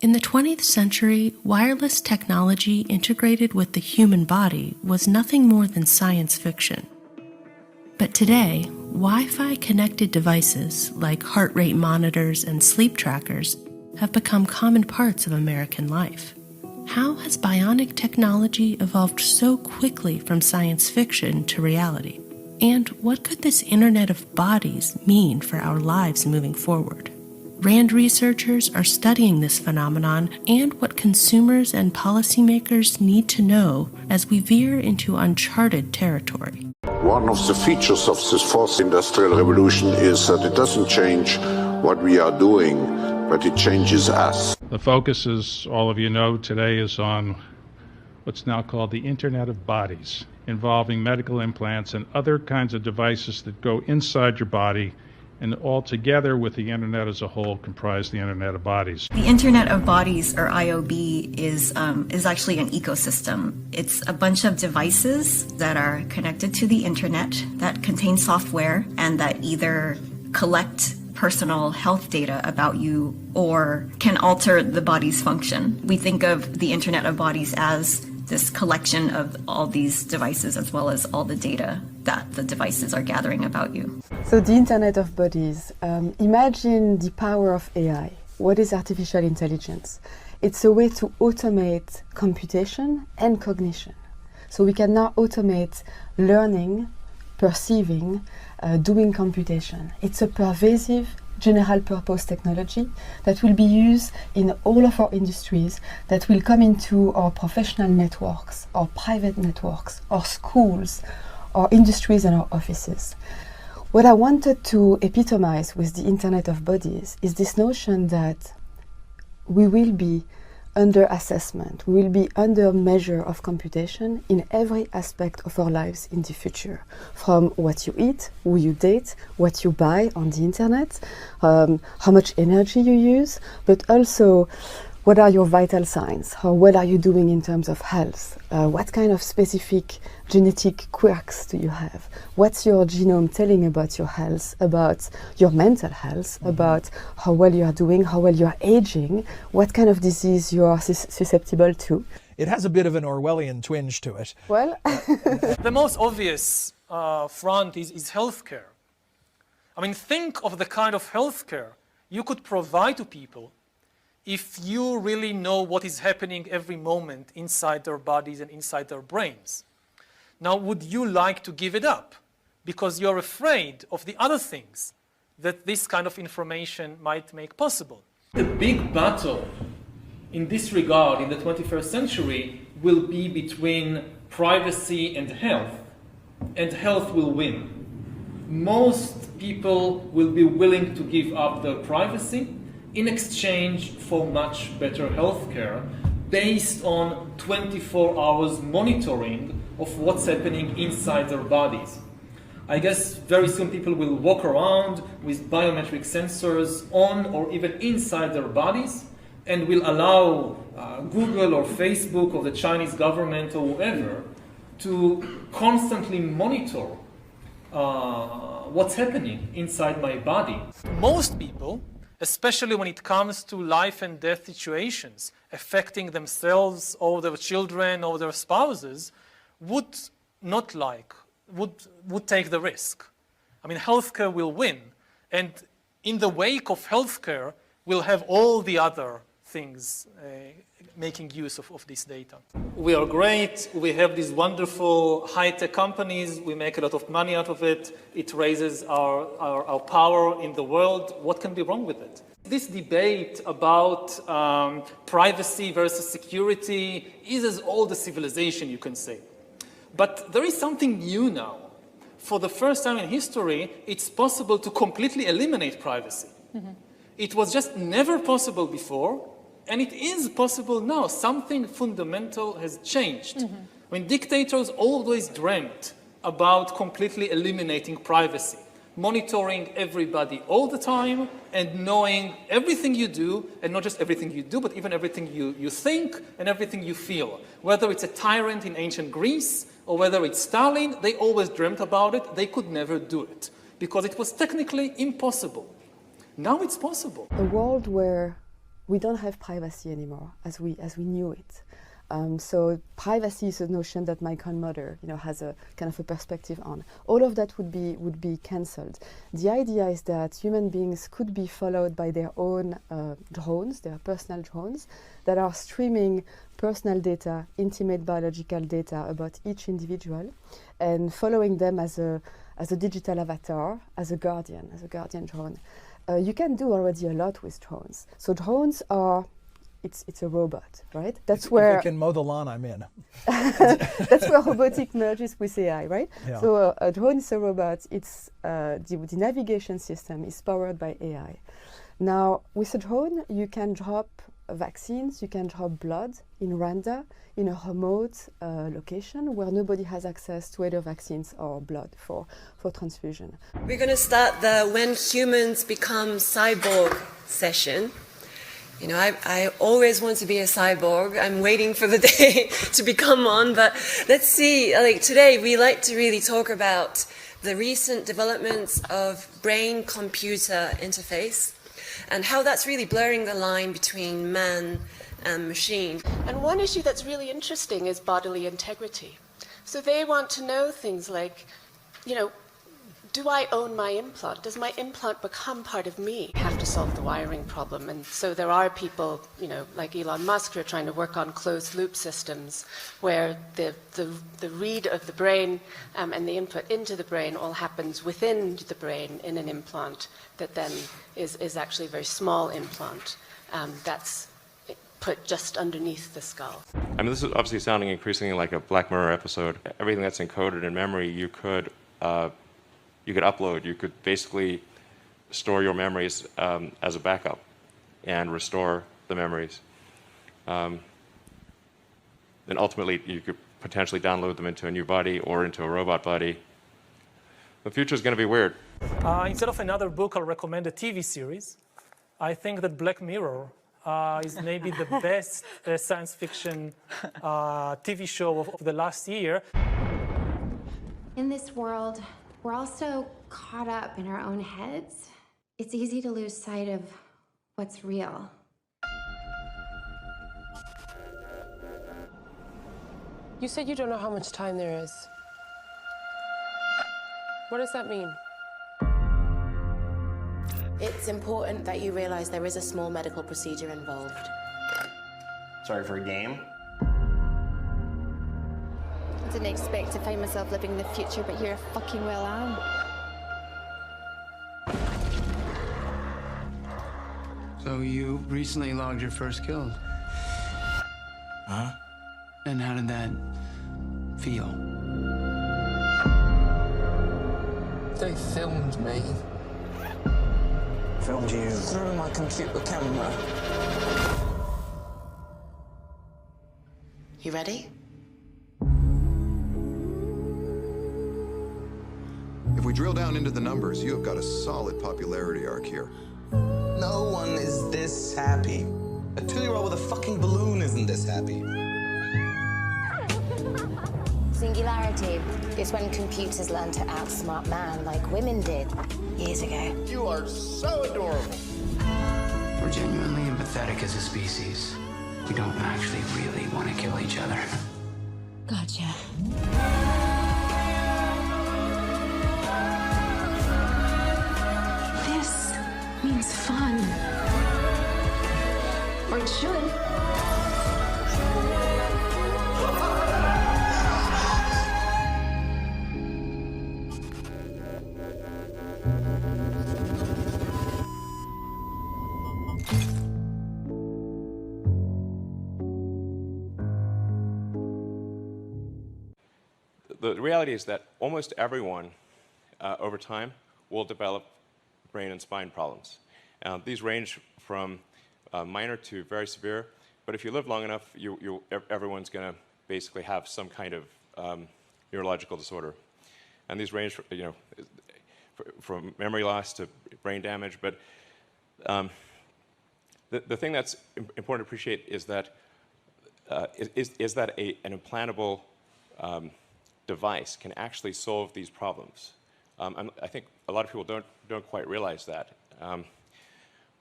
In the 20th century, wireless technology integrated with the human body was nothing more than science fiction. But today, Wi-Fi connected devices like heart rate monitors and sleep trackers have become common parts of American life. How has bionic technology evolved so quickly from science fiction to reality? And what could this Internet of Bodies mean for our lives moving forward? RAND researchers are studying this phenomenon and what consumers and policymakers need to know as we veer into uncharted territory. One of the features of this fourth industrial revolution is that it doesn't change what we are doing, but it changes us. The focus, as all of you know, today is on what's now called the Internet of Bodies, involving medical implants and other kinds of devices that go inside your body and all together with the Internet as a whole comprise the Internet of Bodies. The Internet of Bodies, or IoB, is actually an ecosystem. It's a bunch of devices that are connected to the Internet that contain software and that either collect personal health data about you or can alter the body's function. We think of the Internet of Bodies as this collection of all these devices as well as all the data that the devices are gathering about you. So the Internet of Bodies, imagine the power of AI. What is artificial intelligence? It's a way to automate computation and cognition. So we can now automate learning, perceiving, doing computation. It's a pervasive general purpose technology that will be used in all of our industries, that will come into our professional networks, our private networks, our schools, our industries and our offices. What I wanted to epitomize with the Internet of Bodies is this notion that we will be under assessment, we will be under measure of computation in every aspect of our lives in the future. From what you eat, who you date, what you buy on the internet, how much energy you use, but also what are your vital signs? How well are you doing in terms of health? What kind of specific genetic quirks do you have? What's your genome telling about your health, about your mental health, about how well you are doing, how well you are aging, what kind of disease you are susceptible to? It has a bit of an Orwellian twinge to it. Well, the most obvious front is healthcare. I mean, think of the kind of healthcare you could provide to people if you really know what is happening every moment inside their bodies and inside their brains. Now, would you like to give it up because you're afraid of the other things that this kind of information might make possible? The big battle in this regard in the 21st century will be between privacy and health will win. Most people will be willing to give up their privacy in exchange for much better healthcare based on 24 hours monitoring of what's happening inside their bodies. I guess very soon people will walk around with biometric sensors on or even inside their bodies and will allow Google or Facebook or the Chinese government or whoever to constantly monitor what's happening inside my body. Most people, especially when it comes to life and death situations affecting themselves or their children or their spouses, would take the risk. I mean, healthcare will win, and in the wake of healthcare, we'll have all the other things making use of this data. We are great. We have these wonderful high-tech companies. We make a lot of money out of it. It raises our power in the world. What can be wrong with it? This debate about privacy versus security is as old as civilization, you can say. But there is something new now. For the first time in history, it's possible to completely eliminate privacy. Mm-hmm. It was just never possible before, and it is possible now. Something fundamental has changed. Mm-hmm. When dictators always dreamt about completely eliminating privacy, monitoring everybody all the time and knowing everything you do, and not just everything you do, but even everything you think and everything you feel. Whether it's a tyrant in ancient Greece or whether it's Stalin, they always dreamt about it. They could never do it because it was technically impossible. Now it's possible. A world where we don't have privacy anymore as we knew it. So privacy is a notion that my grandmother, has a kind of a perspective on. All of that would be cancelled. The idea is that human beings could be followed by their own drones, their personal drones, that are streaming personal data, intimate biological data about each individual, and following them as a digital avatar, as a guardian drone. You can do already a lot with drones. So drones are. It's a robot, right? That's where if it can mow the lawn, I'm in. That's where robotic merges with AI, right? Yeah. So a drone is a robot. It's the navigation system is powered by AI. Now, with a drone, you can drop vaccines, you can drop blood in Rwanda, in a remote location where nobody has access to either vaccines or blood for transfusion. We're going to start the When Humans Become Cyborg session. I always want to be a cyborg. I'm waiting for the day to become one, but let's see. Today, we like to really talk about the recent developments of brain-computer interface and how that's really blurring the line between man and machine. And one issue that's really interesting is bodily integrity. So they want to know things like, do I own my implant? Does my implant become part of me? Have to solve the wiring problem. And so there are people, like Elon Musk, who are trying to work on closed loop systems where the read of the brain and the input into the brain all happens within the brain in an implant that then is actually a very small implant that's put just underneath the skull. I mean, this is obviously sounding increasingly like a Black Mirror episode. Everything that's encoded in memory, you could upload. You could basically store your memories as a backup and restore the memories. Then ultimately, you could potentially download them into a new body or into a robot body. The future is going to be weird. Instead of another book, I'll recommend a TV series. I think that Black Mirror is maybe the best science fiction TV show of the last year. In this world, we're all so caught up in our own heads. It's easy to lose sight of what's real. You said you don't know how much time there is. What does that mean? It's important that you realize there is a small medical procedure involved. Sorry for a game? I didn't expect to find myself living in the future, but here I fucking well am. So you recently logged your first kill? Huh? And how did that feel? They filmed me. Filmed you? Through my computer camera. You ready? If we drill down into the numbers, you have got a solid popularity arc here. No one is this happy. A 2-year-old with a fucking balloon isn't this happy. Singularity is when computers learn to outsmart man like women did years ago. You are so adorable. We're genuinely empathetic as a species. We don't actually really want to kill each other. Gotcha. This means fun. Or it should. The reality is that almost everyone, over time, will develop brain and spine problems. These range from minor to very severe, but if you live long enough, everyone's going to basically have some kind of neurological disorder. And these range from memory loss to brain damage. But the thing that's important to appreciate is that an implantable device can actually solve these problems. I think a lot of people don't quite realize that.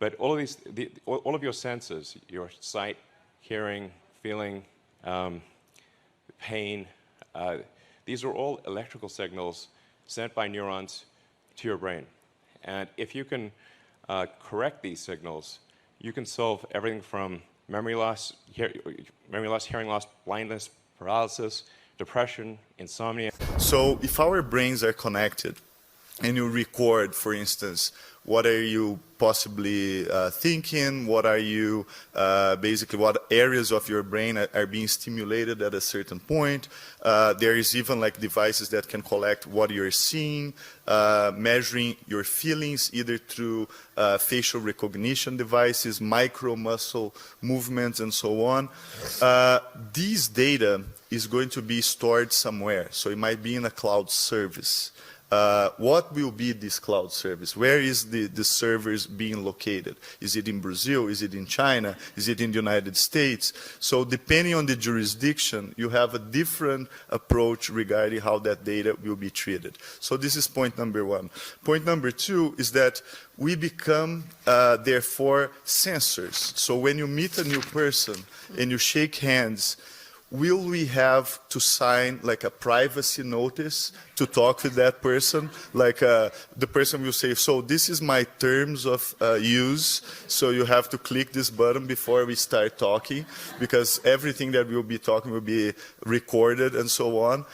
But all of these, all of your senses, your sight, hearing, feeling, pain, these are all electrical signals sent by neurons to your brain. And if you can correct these signals, you can solve everything from memory loss, hearing loss, blindness, paralysis, depression, insomnia. So if our brains are connected and you record, for instance, what are you possibly thinking, what are you, basically what areas of your brain are being stimulated at a certain point. There is even like devices that can collect what you're seeing, measuring your feelings either through facial recognition devices, micro muscle movements and so on. These data is going to be stored somewhere, so it might be in a cloud service. What will be this cloud service? Where is the servers being located? Is it in Brazil? Is it in China? Is it in the United States? So depending on the jurisdiction, you have a different approach regarding how that data will be treated. So this is point number one. Point number two is that we become, therefore, sensors. So when you meet a new person and you shake hands, will we have to sign like a privacy notice to talk with that person? Like the person will say, so this is my terms of use, so you have to click this button before we start talking, because everything that we'll be talking will be recorded and so on.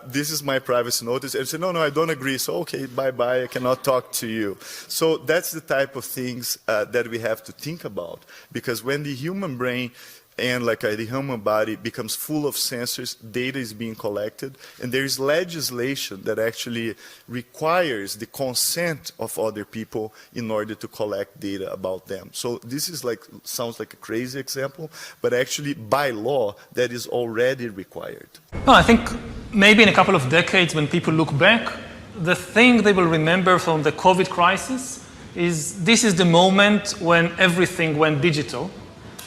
This is my privacy notice. And say, no, I don't agree. So, okay, bye-bye, I cannot talk to you. So that's the type of things that we have to think about, because when the human brain and like the human body becomes full of sensors, data is being collected, and there is legislation that actually requires the consent of other people in order to collect data about them. So this is like, sounds like a crazy example, but actually by law, that is already required. No, I think maybe in a couple of decades when people look back, the thing they will remember from the COVID crisis is this is the moment when everything went digital.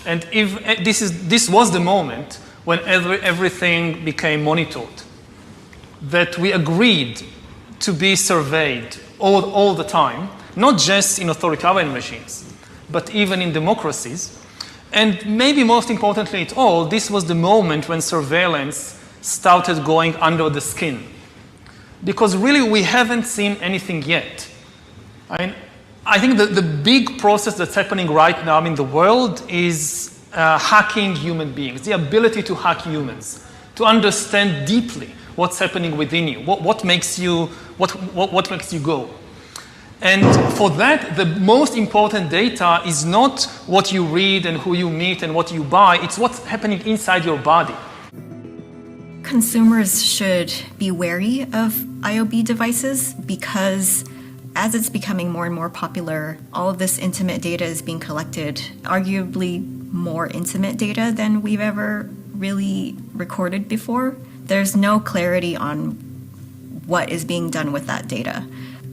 And if this was the moment when everything became monitored, that we agreed to be surveyed all the time, not just in authoritarian regimes, but even in democracies. And maybe most importantly at all, this was the moment when surveillance started going under the skin. Because really we haven't seen anything yet. I think the big process that's happening right now in the world is hacking human beings, the ability to hack humans, to understand deeply what's happening within you, what makes you go. And for that, the most important data is not what you read and who you meet and what you buy, it's what's happening inside your body. Consumers should be wary of IoB devices because as it's becoming more and more popular, all of this intimate data is being collected, arguably more intimate data than we've ever really recorded before. There's no clarity on what is being done with that data.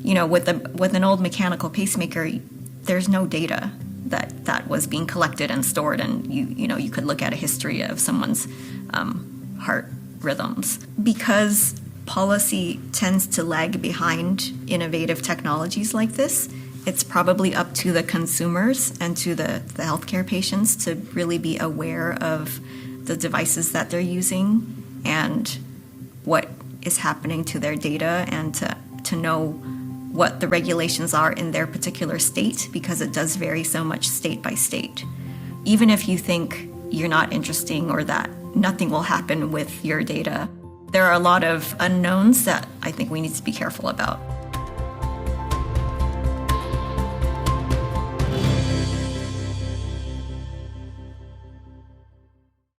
You know, with an old mechanical pacemaker, there's no data that was being collected and stored, and you could look at a history of someone's heart rhythms. Because policy tends to lag behind innovative technologies like this, it's probably up to the consumers and to the healthcare patients to really be aware of the devices that they're using and what is happening to their data, and to know what the regulations are in their particular state, because it does vary so much state by state. Even if you think you're not interesting or that nothing will happen with your data, there are a lot of unknowns that I think we need to be careful about.